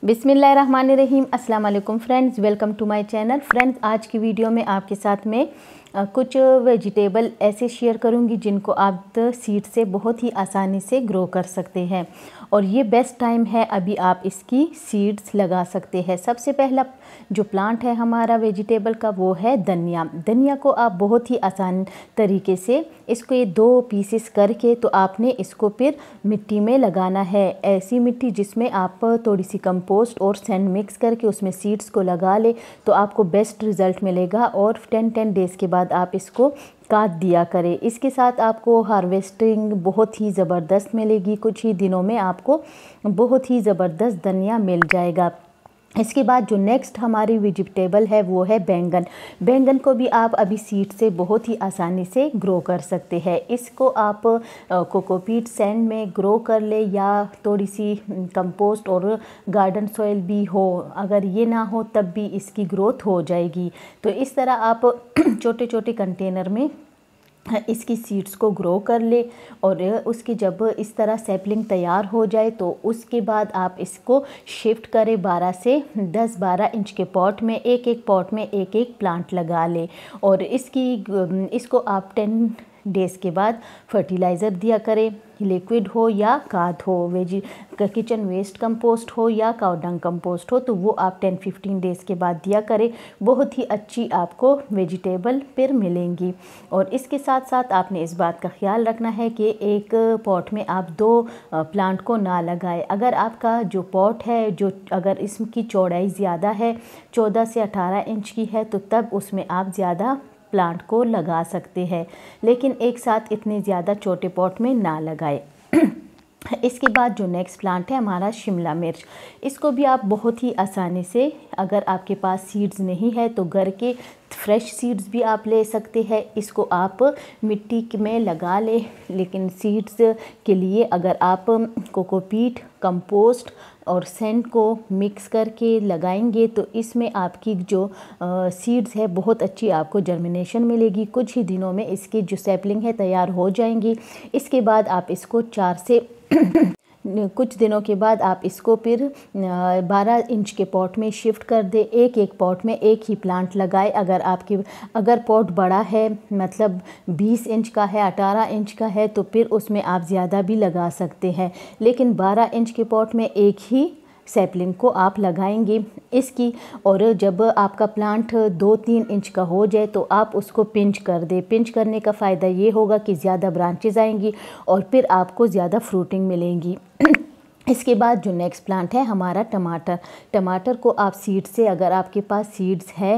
बिस्मिल्लाहिर्रहमानिर्रहीम। अस्सलाम वालेकुम friends, welcome to my channel. Friends, आज की वीडियो में आपके साथ में कुछ वेजिटेबल ऐसे शेयर करूंगी जिनको आप सीड से बहुत ही आसानी से ग्रो कर सकते हैं और ये बेस्ट टाइम है, अभी आप इसकी सीड्स लगा सकते हैं। सबसे पहला जो प्लांट है हमारा वेजिटेबल का वो है धनिया। धनिया को आप बहुत ही आसान तरीके से इसको ये 2 पीसेस करके तो आपने इसको फिर मिट्टी में लगाना है। ऐसी मिट्टी जिसमें आप थोड़ी सी कंपोस्ट और सैंड मिक्स करके उसमें सीड्स को लगा ले तो आपको बेस्ट रिज़ल्ट मिलेगा और 10 डेज़ के बाद आप इसको काट दिया करें। इसके साथ आपको हार्वेस्टिंग बहुत ही ज़बरदस्त मिलेगी। कुछ ही दिनों में आपको बहुत ही ज़बरदस्त धनिया मिल जाएगा। इसके बाद जो नेक्स्ट हमारी वेजिटेबल है वो है बैंगन। बैंगन को भी आप अभी सीड से बहुत ही आसानी से ग्रो कर सकते हैं। इसको आप कोकोपीट सैंड में ग्रो कर ले या थोड़ी सी कंपोस्ट और गार्डन सॉइल भी हो, अगर ये ना हो तब भी इसकी ग्रोथ हो जाएगी। तो इस तरह आप छोटे छोटे कंटेनर में इसकी सीड्स को ग्रो कर ले और उसकी जब इस तरह सैपलिंग तैयार हो जाए तो उसके बाद आप इसको शिफ्ट करें 12 से 10-12 इंच के पॉट में। एक पॉट में एक प्लांट लगा ले और इसको आप 10 डेज़ के बाद फर्टिलाइज़र दिया करें, लिक्विड हो या खाद हो, किचन वेस्ट कंपोस्ट हो या काउ डंग कंपोस्ट हो, तो वो आप 10-15 डेज़ के बाद दिया करें। बहुत ही अच्छी आपको वेजिटेबल फिर मिलेंगी। और इसके साथ साथ आपने इस बात का ख्याल रखना है कि एक पॉट में आप 2 प्लांट को ना लगाएं। अगर आपका जो पॉट है अगर इसकी चौड़ाई ज़्यादा है, 14 से 18 इंच की है, तो तब उसमें आप ज़्यादा प्लांट को लगा सकते हैं, लेकिन एक साथ इतने ज़्यादा छोटे पॉट में ना लगाए। इसके बाद जो नेक्स्ट प्लांट है हमारा शिमला मिर्च। इसको भी आप बहुत ही आसानी से, अगर आपके पास सीड्स नहीं है तो घर के फ्रेश सीड्स भी आप ले सकते हैं। इसको आप मिट्टी में लगा ले, लेकिन सीड्स के लिए अगर आप कोकोपीट, कंपोस्ट और सैंड को मिक्स करके लगाएंगे तो इसमें आपकी जो सीड्स है बहुत अच्छी आपको जर्मिनेशन मिलेगी। कुछ ही दिनों में इसकी जो सैपलिंग है तैयार हो जाएंगी। इसके बाद आप इसको 4 से कुछ दिनों के बाद आप इसको फिर 12 इंच के पॉट में शिफ्ट कर दे। एक पॉट में एक ही प्लांट लगाए। अगर पॉट बड़ा है, मतलब 20 इंच का है, 18 इंच का है, तो फिर उसमें आप ज़्यादा भी लगा सकते हैं, लेकिन 12 इंच के पॉट में एक ही सैपलिंग को आप लगाएंगे इसकी। और जब आपका प्लांट 2-3 इंच का हो जाए तो आप उसको पिंच कर दे। पिंच करने का फ़ायदा ये होगा कि ज़्यादा ब्रांचेस आएंगी और फिर आपको ज़्यादा फ्रूटिंग मिलेंगी। इसके बाद जो नेक्स्ट प्लांट है हमारा टमाटर। टमाटर को आप सीड से, अगर आपके पास सीड्स है,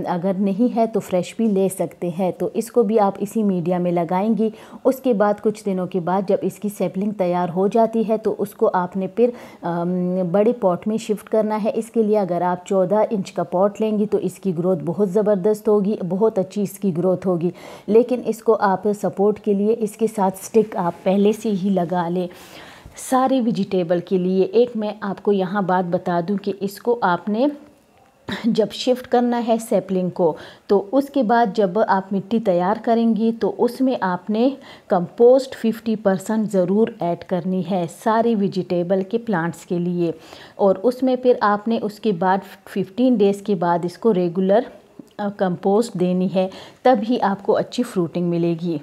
अगर नहीं है तो फ्रेश भी ले सकते हैं, तो इसको भी आप इसी मीडिया में लगाएंगी। उसके बाद कुछ दिनों के बाद जब इसकी सैपलिंग तैयार हो जाती है तो उसको आपने फिर बड़े पॉट में शिफ्ट करना है। इसके लिए अगर आप 14 इंच का पॉट लेंगी तो इसकी ग्रोथ बहुत ज़बरदस्त होगी, बहुत अच्छी इसकी ग्रोथ होगी। लेकिन इसको आप सपोर्ट के लिए इसके साथ स्टिक आप पहले से ही लगा लें सारे वेजिटेबल के लिए। एक मैं आपको यहाँ बात बता दूँ कि इसको आपने जब शिफ्ट करना है सैपलिंग को, तो उसके बाद जब आप मिट्टी तैयार करेंगी तो उसमें आपने कंपोस्ट 50% ज़रूर ऐड करनी है सारी वेजिटेबल के प्लांट्स के लिए। और उसमें फिर आपने उसके बाद 15 डेज़ के बाद इसको रेगुलर कंपोस्ट देनी है, तभी आपको अच्छी फ्रूटिंग मिलेगी।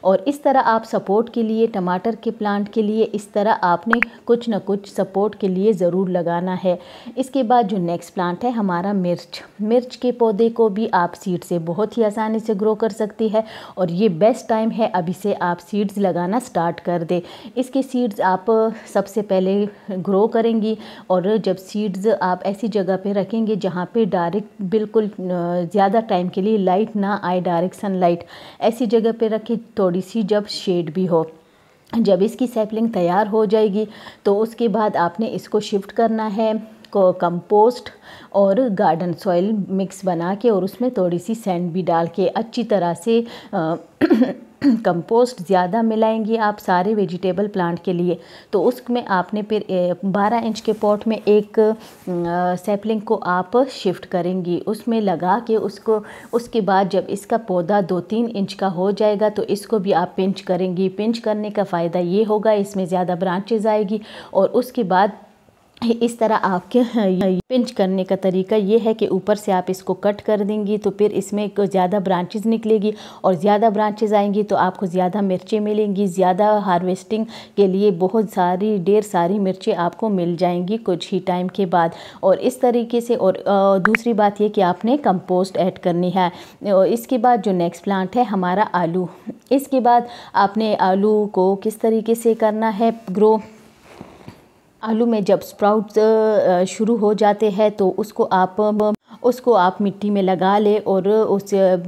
और इस तरह आप सपोर्ट के लिए, टमाटर के प्लांट के लिए इस तरह आपने कुछ ना कुछ सपोर्ट के लिए ज़रूर लगाना है। इसके बाद जो नेक्स्ट प्लांट है हमारा मिर्च के पौधे को भी आप सीड से बहुत ही आसानी से ग्रो कर सकती है और ये बेस्ट टाइम है, अभी से आप सीड्स लगाना स्टार्ट कर दे। इसके सीड्स आप सबसे पहले ग्रो करेंगी और जब सीड्स आप ऐसी जगह पे रखेंगे जहाँ पे डायरेक्ट बिल्कुल ज़्यादा टाइम के लिए लाइट ना आए, डायरेक्ट सनलाइट, ऐसी जगह पे रखें, थोड़ी सी जब शेड भी हो। जब इसकी सैपलिंग तैयार हो जाएगी तो उसके बाद आपने इसको शिफ्ट करना है कंपोस्ट और गार्डन सॉइल मिक्स बना के और उसमें थोड़ी सी सैंड भी डाल के अच्छी तरह से कंपोस्ट ज़्यादा मिलाएंगी आप सारे वेजिटेबल प्लांट के लिए। तो उसमें आपने फिर 12 इंच के पॉट में एक सैपलिंग को आप शिफ्ट करेंगी, उसमें लगा के उसके बाद जब इसका पौधा 2-3 इंच का हो जाएगा तो इसको भी आप पिंच करेंगी। पिंच करने का फ़ायदा ये होगा, इसमें ज़्यादा ब्रांचेस आएगी और उसके बाद इस तरह आपके पिंच करने का तरीका ये है कि ऊपर से आप इसको कट कर देंगी तो फिर इसमें ज़्यादा ब्रांचेस निकलेगी और ज़्यादा ब्रांचेस आएंगी तो आपको ज़्यादा मिर्चें मिलेंगी। ज़्यादा हार्वेस्टिंग के लिए बहुत सारी ढेर सारी मिर्चें आपको मिल जाएंगी कुछ ही टाइम के बाद। और इस तरीके से, और दूसरी बात ये कि आपने कंपोस्ट ऐड करनी है। इसके बाद जो नेक्स्ट प्लांट है हमारा आलू। इसके बाद आपने आलू को किस तरीके से करना है ग्रो। आलू में जब स्प्राउट्स शुरू हो जाते हैं तो उसको आप मिट्टी में लगा ले। और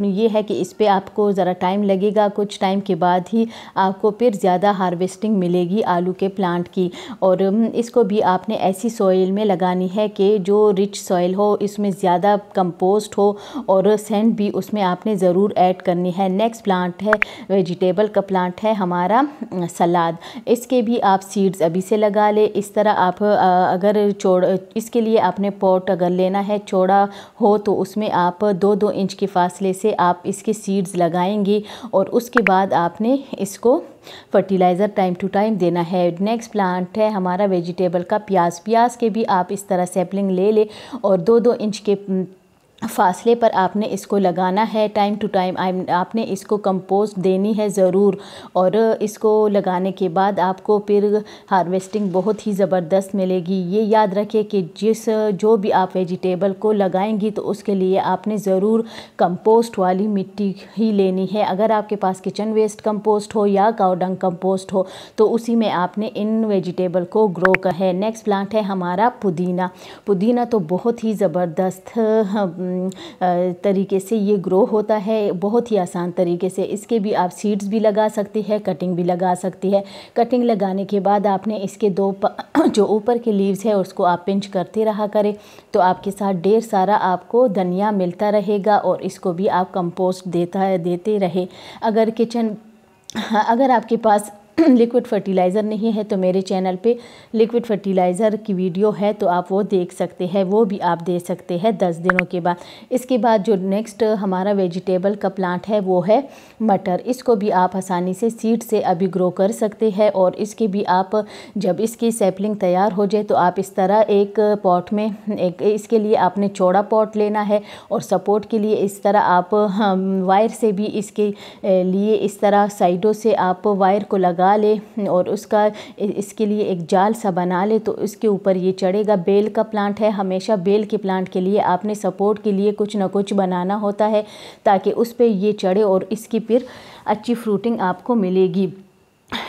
ये है कि इस पे आपको ज़रा टाइम लगेगा, कुछ टाइम के बाद ही आपको फिर ज़्यादा हार्वेस्टिंग मिलेगी आलू के प्लांट की। और इसको भी आपने ऐसी सॉइल में लगानी है कि जो रिच सॉइल हो, इसमें ज़्यादा कंपोस्ट हो और सैंड भी उसमें आपने ज़रूर ऐड करनी है। नेक्स्ट प्लांट है वेजिटेबल का प्लांट है हमारा सलाद। इसके भी आप सीड्स अभी से लगा ले। इस तरह आप अगर इसके लिए आपने पॉट अगर लेना है चौड़ा हो तो उसमें आप 2-2 इंच के फासले से आप इसके सीड्स लगाएंगी और उसके बाद आपने इसको फर्टिलाइज़र टाइम टू टाइम देना है। नेक्स्ट प्लांट है हमारा वेजिटेबल का प्याज। प्याज के भी आप इस तरह सैपलिंग ले ले और 2-2 इंच के फासले पर आपने इसको लगाना है। टाइम टू टाइम आपने इसको कंपोस्ट देनी है ज़रूर। और इसको लगाने के बाद आपको फिर हार्वेस्टिंग बहुत ही ज़बरदस्त मिलेगी। ये याद रखिए कि जो भी आप वेजिटेबल को लगाएंगी तो उसके लिए आपने ज़रूर कंपोस्ट वाली मिट्टी ही लेनी है। अगर आपके पास किचन वेस्ट कंपोस्ट हो या काऊ डंग कंपोस्ट हो तो उसी में आपने इन वेजिटेबल को ग्रो कर है। नेक्स्ट प्लांट है हमारा पुदीना। पुदीना तो बहुत ही ज़बरदस्त तरीके से ये ग्रो होता है, बहुत ही आसान तरीके से। इसके भी आप सीड्स भी लगा सकती है, कटिंग भी लगा सकती है। कटिंग लगाने के बाद आपने इसके जो ऊपर के लीव्स है उसको आप पिंच करते रहा करें तो आपके साथ ढेर सारा आपको धनिया मिलता रहेगा। और इसको भी आप कंपोस्ट देते रहे। अगर आपके पास लिक्विड फर्टिलाइज़र नहीं है तो मेरे चैनल पे लिक्विड फर्टिलाइज़र की वीडियो है तो आप वो देख सकते हैं, वो भी आप दे सकते हैं 10 दिनों के बाद। इसके बाद जो नेक्स्ट हमारा वेजिटेबल का प्लांट है वो है मटर। इसको भी आप आसानी से सीड से अभी ग्रो कर सकते हैं। और इसके भी आप जब इसकी सैपलिंग तैयार हो जाए तो आप इस तरह एक पॉट में इसके लिए आपने चौड़ा पॉट लेना है और सपोर्ट के लिए इस तरह आप वायर से भी इसके लिए इस तरह साइडों से आप वायर को लगा ले और इसके लिए एक जाल सा बना ले तो इसके ऊपर ये चढ़ेगा। बेल का प्लांट है, हमेशा बेल के प्लांट के लिए आपने सपोर्ट के लिए कुछ ना कुछ बनाना होता है ताकि उस पे ये चढ़े और इसकी फिर अच्छी फ्रूटिंग आपको मिलेगी।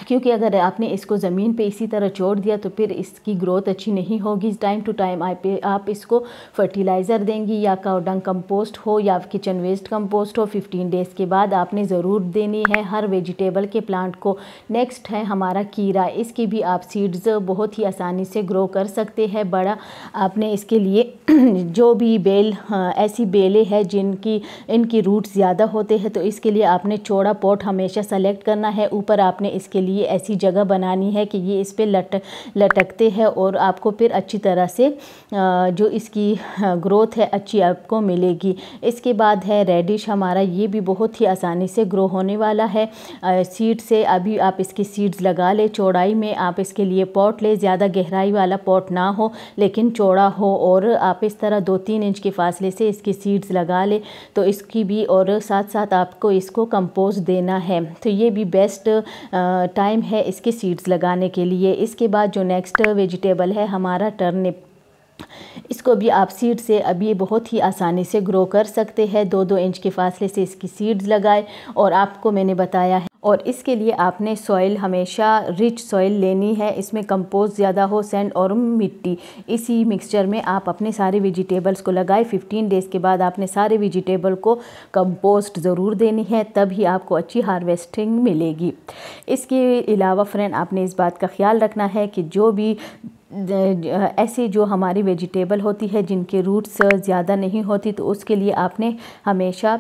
क्योंकि अगर आपने इसको ज़मीन पे इसी तरह छोड़ दिया तो फिर इसकी ग्रोथ अच्छी नहीं होगी। टाइम टू टाइम आप इसको फर्टिलाइज़र देंगी, या काऊ डंग कंपोस्ट हो या किचन वेस्ट कंपोस्ट हो। 15 डेज़ के बाद आपने ज़रूर देनी है हर वेजिटेबल के प्लांट को। नेक्स्ट है हमारा कीरा। इसकी भी आप सीड्स बहुत ही आसानी से ग्रो कर सकते हैं। बड़ा आपने इसके लिए जो भी ऐसी बेलें हैं इनकी रूट्स ज़्यादा होते हैं तो इसके लिए आपने चौड़ा पॉट हमेशा सेलेक्ट करना है। ऊपर आपने इसके लिए ऐसी जगह बनानी है कि ये इस पे लटकते हैं और आपको फिर अच्छी तरह से जो इसकी ग्रोथ है अच्छी आपको मिलेगी। इसके बाद है रेडिश हमारा। ये भी बहुत ही आसानी से ग्रो होने वाला है सीड से। अभी आप इसकी सीड्स लगा ले। चौड़ाई में आप इसके लिए पॉट ले, ज़्यादा गहराई वाला पॉट ना हो लेकिन चौड़ा हो। और आप इस तरह 2-3 इंच के फासले से इसकी सीड्स लगा ले तो इसकी भी, और साथ साथ आपको इसको कंपोस्ट देना है। तो ये भी बेस्ट टाइम है इसके सीड्स लगाने के लिए। इसके बाद जो नेक्स्ट वेजिटेबल है हमारा टर्निप। इसको भी आप सीड से अभी बहुत ही आसानी से ग्रो कर सकते हैं। 2-2 इंच के फासले से इसकी सीड्स लगाए और आपको मैंने बताया है। और इसके लिए आपने सॉइल हमेशा रिच सॉइल लेनी है, इसमें कंपोस्ट ज़्यादा हो, सैंड और मिट्टी। इसी मिक्सचर में आप अपने सारे वेजिटेबल्स को लगाए। 15 डेज़ के बाद आपने सारे वेजिटेबल को कंपोस्ट ज़रूर देनी है, तभी आपको अच्छी हार्वेस्टिंग मिलेगी। इसके अलावा फ्रेंड आपने इस बात का ख्याल रखना है कि जो भी ऐसी जो हमारी वेजिटेबल होती है जिनके रूट्स ज़्यादा नहीं होती तो उसके लिए आपने हमेशा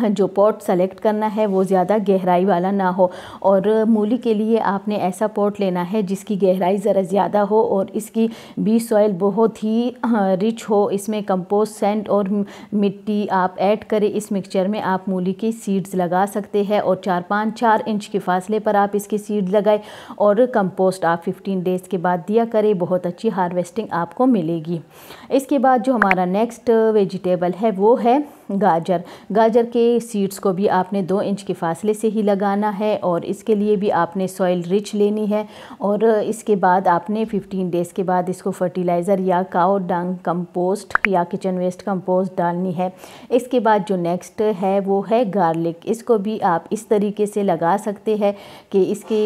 जो पॉट सेलेक्ट करना है वो ज़्यादा गहराई वाला ना हो, और मूली के लिए आपने ऐसा पॉट लेना है जिसकी गहराई ज़रा ज़्यादा हो और इसकी बीज सॉइल बहुत ही रिच हो। इसमें कंपोस्ट सैंड और मिट्टी आप ऐड करें। इस मिक्सचर में आप मूली की सीड्स लगा सकते हैं और 4 इंच के फासले पर आप इसकी सीड्स लगाएं और कंपोस्ट आप 15 डेज़ के बाद दिया करें। बहुत अच्छी हार्वेस्टिंग आपको मिलेगी। इसके बाद जो हमारा नेक्स्ट वेजिटेबल है वो है गाजर। गाजर के सीड्स को भी आपने 2 इंच के फासले से ही लगाना है और इसके लिए भी आपने सॉइल रिच लेनी है और इसके बाद आपने 15 डेज़ के बाद इसको फर्टिलाइज़र या काऊ डंग कंपोस्ट या किचन वेस्ट कंपोस्ट डालनी है। इसके बाद जो नेक्स्ट है वो है गार्लिक। इसको भी आप इस तरीके से लगा सकते हैं कि इसके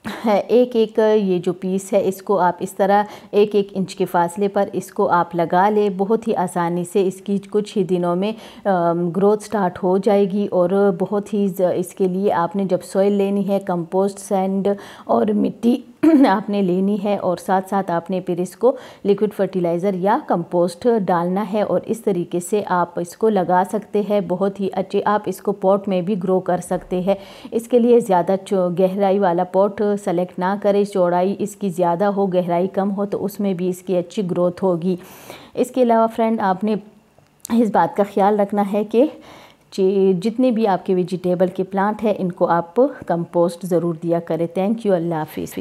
है एक एक ये जो पीस है इसको आप इस तरह 1-1 इंच के फासले पर इसको आप लगा ले। बहुत ही आसानी से इसकी कुछ ही दिनों में ग्रोथ स्टार्ट हो जाएगी। और बहुत ही इसके लिए आपने जब सॉइल लेनी है, कंपोस्ट सैंड और मिट्टी आपने लेनी है और साथ साथ आपने फिर इसको लिक्विड फर्टिलाइज़र या कंपोस्ट डालना है और इस तरीके से आप इसको लगा सकते हैं। बहुत ही अच्छे आप इसको पॉट में भी ग्रो कर सकते हैं। इसके लिए ज़्यादा गहराई वाला पॉट सेलेक्ट ना करें। चौड़ाई इसकी ज़्यादा हो, गहराई कम हो तो उसमें भी इसकी अच्छी ग्रोथ होगी। इसके अलावा फ्रेंड आपने इस बात का ख्याल रखना है कि जितने भी आपके वेजिटेबल के प्लांट हैं इनको आप कंपोस्ट ज़रूर दिया करें। Thank you. अल्लाह हाफिज़।